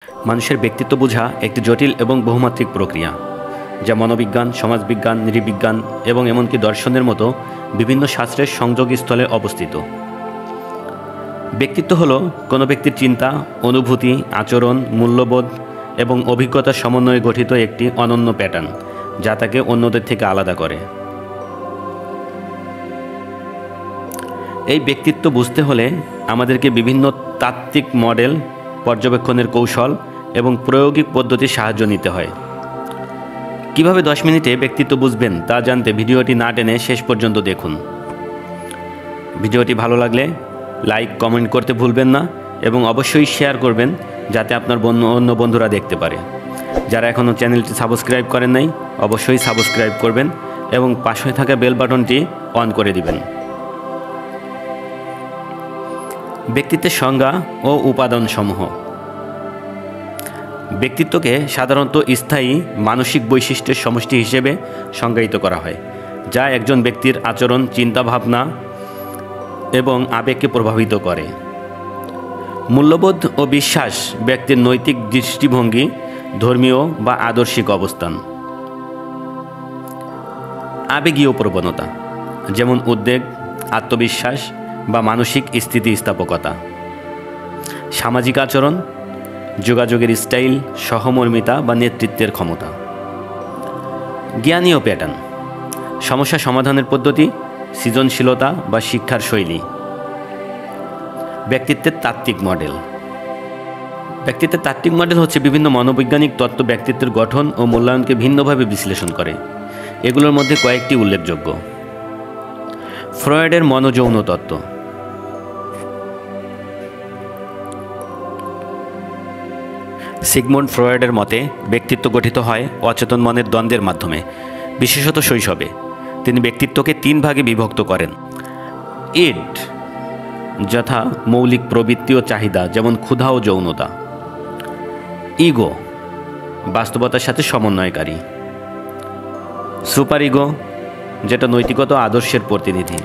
মানুষের ব্যক্তিত্ব বোঝা একটি জটিল এবং বহুমাত্রিক প্রক্রিয়া, যা মনোবিজ্ঞান, সমাজবিজ্ঞান, নৃবিজ্ঞান এবং এমনকি দর্শনের মতো বিভিন্ন শাস্ত্রের সংযোগস্থলে অবস্থিত। ব্যক্তিত্ব হলো কোনো ব্যক্তির চিন্তা, অনুভূতি, আচরণ, মূল্যবোধ এবং অভিজ্ঞতার সমন্বয়ে গঠিত একটি অনন্য প্যাটার্ন, যা তাকে অন্যদের থেকে আলাদা করে। এই ব্যক্তিত্ব বুঝতে হলে আমাদেরকে বিভিন্ন তাত্ত্বিক মডেল, পর্যবেক্ষণের কৌশল এবং প্রায়োগিক পদ্ধতির সাহায্য নিতে হয়। কিভাবে 10 মিনিটে ব্যক্তিত্ব বুঝবেন তা জানতে ভিডিওটি না টেনে শেষ পর্যন্ত দেখুন। ভিডিওটি ভালো লাগলে লাইক, কমেন্ট করতে ভুলবেন না এবং অবশ্যই শেয়ার করবেন যাতে আপনার অন্য বন্ধুরা দেখতে পারে। যারা এখনও চ্যানেলটি সাবস্ক্রাইব করেন নাই অবশ্যই সাবস্ক্রাইব করবেন এবং পাশে থাকা বেল বাটনটি অন করে দিবেন। ব্যক্তিত্বের সংজ্ঞা ও উপাদানসমূহ। ব্যক্তিত্বকে সাধারণত স্থায়ী মানসিক বৈশিষ্ট্যের সমষ্টি হিসেবে সংজ্ঞায়িত করা হয়, যা একজন ব্যক্তির আচরণ, চিন্তাভাবনা এবং আবেগকে প্রভাবিত করে। মূল্যবোধ ও বিশ্বাস ব্যক্তির নৈতিক দৃষ্টিভঙ্গি, ধর্মীয় বা আদর্শিক অবস্থান। আবেগীয় প্রবণতা যেমন উদ্বেগ, আত্মবিশ্বাস বা মানসিক স্থিতিস্থাপকতা। সামাজিক আচরণ, যোগাযোগের স্টাইল, সহমর্মিতা বা নেতৃত্বের ক্ষমতা। জ্ঞানীয় প্যাটার্ন, সমস্যা সমাধানের পদ্ধতি, সৃজনশীলতা বা শিক্ষার শৈলী। ব্যক্তিত্বের তাত্ত্বিক মডেল। ব্যক্তিত্বের তাত্ত্বিক মডেল হচ্ছে বিভিন্ন মনোবৈজ্ঞানিক তত্ত্ব ব্যক্তিত্বের গঠন ও মূল্যায়নকে ভিন্নভাবে বিশ্লেষণ করে। এগুলোর মধ্যে কয়েকটি উল্লেখযোগ্য। ফ্রয়েডের মনোযৌন তত্ত্ব। সিগমুন্ড ফ্রয়েডের মতে ব্যক্তিত্ব গঠিত হয় অচেতন মনের দ্বন্দ্বের মাধ্যমে, বিশেষত শৈশবে। তিনি ব্যক্তিত্বকে 3 ভাগে বিভক্ত করেন। ইড, যথা মৌলিক প্রবৃত্তি ও চাহিদা যেমন ক্ষুধা ও যৌনতা। ইগো, বাস্তবতার সাথে সমন্বয়কারী। সুপার ইগো, যেটা নৈতিকতা ও আদর্শের প্রতিনিধি।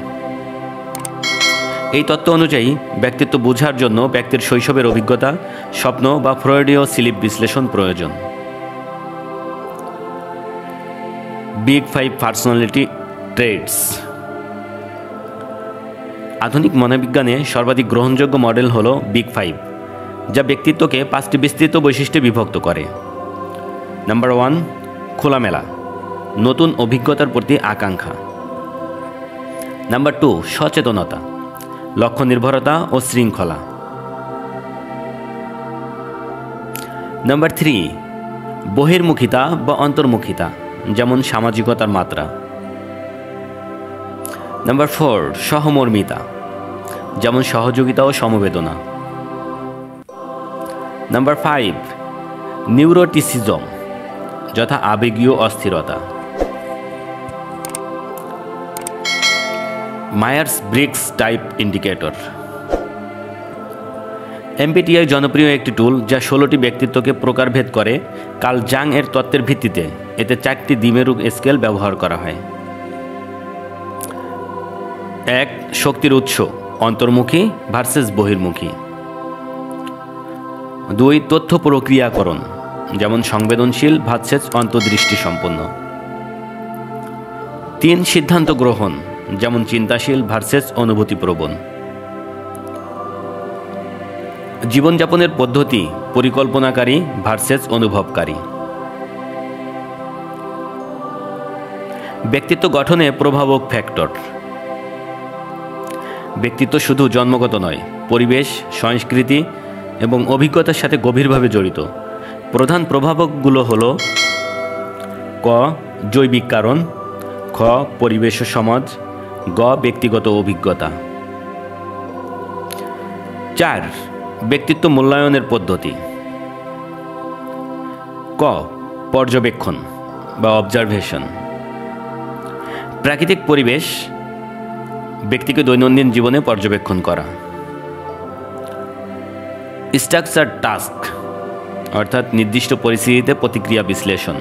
এই তত্ত্ব অনুযায়ী ব্যক্তিত্ব বোঝার জন্য ব্যক্তির শৈশবের অভিজ্ঞতা, স্বপ্ন বা ফ্রয়েডীয় স্লিপ বিশ্লেষণ প্রয়োজন। Big 5 personality traits. আধুনিক মনোবিজ্ঞানে সর্বাধিক গ্রহণযোগ্য মডেল হল বিগ 5, যা ব্যক্তিত্বকে 5টি বিস্তৃত বৈশিষ্ট্যে বিভক্ত করে। নাম্বার 1, খোলামেলা, নতুন অভিজ্ঞতার প্রতি আকাঙ্ক্ষা। নাম্বার 2, সচেতনতা, লক্ষ্য নির্ভরতা ও শৃঙ্খলা। নাম্বার 3, বহির্মুখিতা বা অন্তর্মুখিতা, যেমন সামাজিকতার মাত্রা। নাম্বার 4, সহমর্মিতা, যেমন সহযোগিতা ও সমবেদনা। নাম্বার 5, নিউরোটিসিজম, যথা আবেগীয় অস্থিরতা। Myers Briggs type indicator. MBTI জনপ্রিয় একটি টুল যা 16টি ব্যক্তিত্বকে প্রকারভেদ করে। কার্ল জাং এর তত্ত্বের ভিত্তিতে এতে 4টি দ্বিমেরু স্কেল ব্যবহার করা হয়। 1, শক্তির উৎস, অন্তর্মুখী ভার্সেস বহির্মুখী। 2, তথ্য প্রক্রিয়াকরণ, যেমন সংবেদনশীল ভার্সেস অন্তর্দৃষ্টি সম্পন্ন। 3, সিদ্ধান্ত গ্রহণ, যেমন চিন্তাশীল ভার্সেস অনুভূতিপ্রবণ। জীবনযাপনের পদ্ধতি, পরিকল্পনাকারী ভার্সেস অনুভবকারী। ব্যক্তিত্ব গঠনে প্রভাবক ফ্যাক্টর। ব্যক্তিত্ব শুধু জন্মগত নয়, পরিবেশ, সংস্কৃতি এবং অভিজ্ঞতার সাথে গভীরভাবে জড়িত। প্রধান প্রভাবকগুলো হল: ক, জৈবিক কারণ, খ, পরিবেশ ও সমাজ, গ, ব্যক্তিগত অভিজ্ঞতা। 4, ব্যক্তিত্ব মূল্যায়নের পদ্ধতি। ক, পর্যবেক্ষণ বা অবজারভেশন। প্রাকৃতিক পরিবেশ, ব্যক্তিকে দৈনন্দিন জীবনে পর্যবেক্ষণ করা। স্ট্রাকচার টাস্ক, অর্থাৎ নির্দিষ্ট পরিস্থিতিতে প্রতিক্রিয়া বিশ্লেষণ।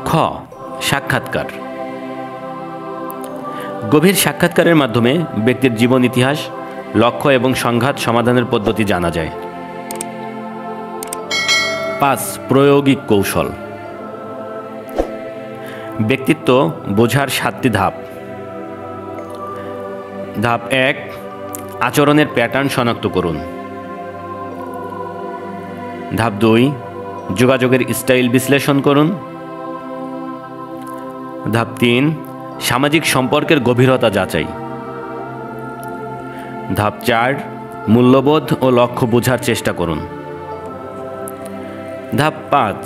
খ, সাক্ষাৎকার। গভীর সাক্ষাৎকারের মাধ্যমে ব্যক্তির জীবন ইতিহাস, লক্ষ্য এবং সংঘাত সমাধানের পদ্ধতি জানা যায়। 5. প্রায়োগিক কৌশল। ব্যক্তিত্ব বোঝার 7টি ধাপ। ধাপ 1, আচরণের প্যাটার্ন শনাক্ত করুন। ধাপ 2, যোগাযোগের স্টাইল বিশ্লেষণ করুন। ধাপ 3, সামাজিক সম্পর্কের গভীরতা যাচাই। ধাপ 4, মূল্যবোধ ও লক্ষ্য বোঝার চেষ্টা করুন। ধাপ 5,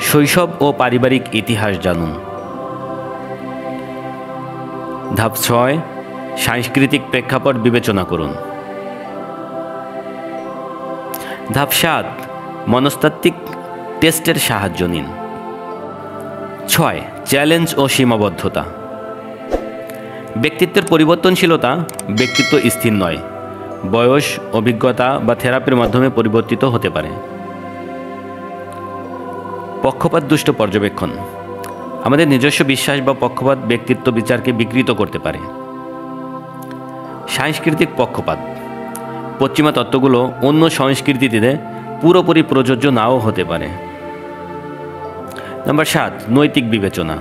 শৈশব ও পারিবারিক ইতিহাস জানুন। ধাপ 6, সাংস্কৃতিক প্রেক্ষাপট বিবেচনা করুন। ধাপ 7, মনস্তাত্ত্বিক টেস্টের সাহায্য নিন। 6, চ্যালেঞ্জ ও সীমাবদ্ধতা। ব্যক্তিত্বের পরিবর্তনশীলতা ব্যক্তিত্ব স্থির নয়, বয়স, অভিজ্ঞতা বা থেরাপির মাধ্যমে পরিবর্তিত হতে পারে। পক্ষপাত দুষ্ট পর্যবেক্ষণ। আমাদের নিজস্ব বিশ্বাস বা পক্ষপাত ব্যক্তিত্ব বিচারকে বিকৃত করতে পারে। সাংস্কৃতিক পক্ষপাত। পশ্চিমা তত্ত্বগুলো অন্য সংস্কৃতিতে পুরোপুরি প্রযোজ্য নাও হতে পারে। নাম্বার 7, নৈতিক বিবেচনা।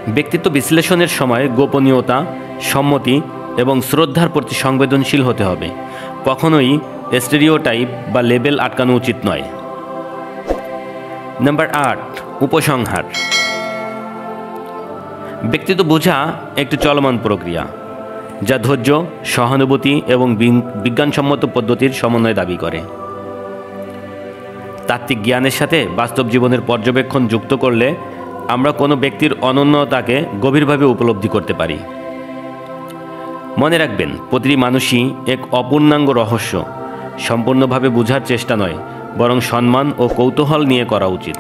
ব্যক্তিত্ব বিশ্লেষণের সময় গোপনীয়তা, সম্মতি এবং শ্রদ্ধার প্রতি সংবেদনশীল হতে হবে। কখনোই স্টেরিওটাইপ বা লেবেল আটকানো উচিত নয়। নাম্বার 8, উপসংহার। ব্যক্তিত্ব বোঝা একটি চলমান প্রক্রিয়া, যা ধৈর্য, সহানুভূতি এবং বিজ্ঞানসম্মত পদ্ধতির সমন্বয় দাবি করে। তাত্ত্বিক জ্ঞানের সাথে বাস্তব জীবনের পর্যবেক্ষণ যুক্ত করলে আমরা কোনো ব্যক্তির অনন্যতাকে গভীরভাবে উপলব্ধি করতে পারি। মনে রাখবেন, প্রতিটি মানুষই এক অপূর্ণাঙ্গ রহস্য। সম্পূর্ণভাবে বোঝার চেষ্টা নয়, বরং সম্মান ও কৌতূহল নিয়ে করা উচিত।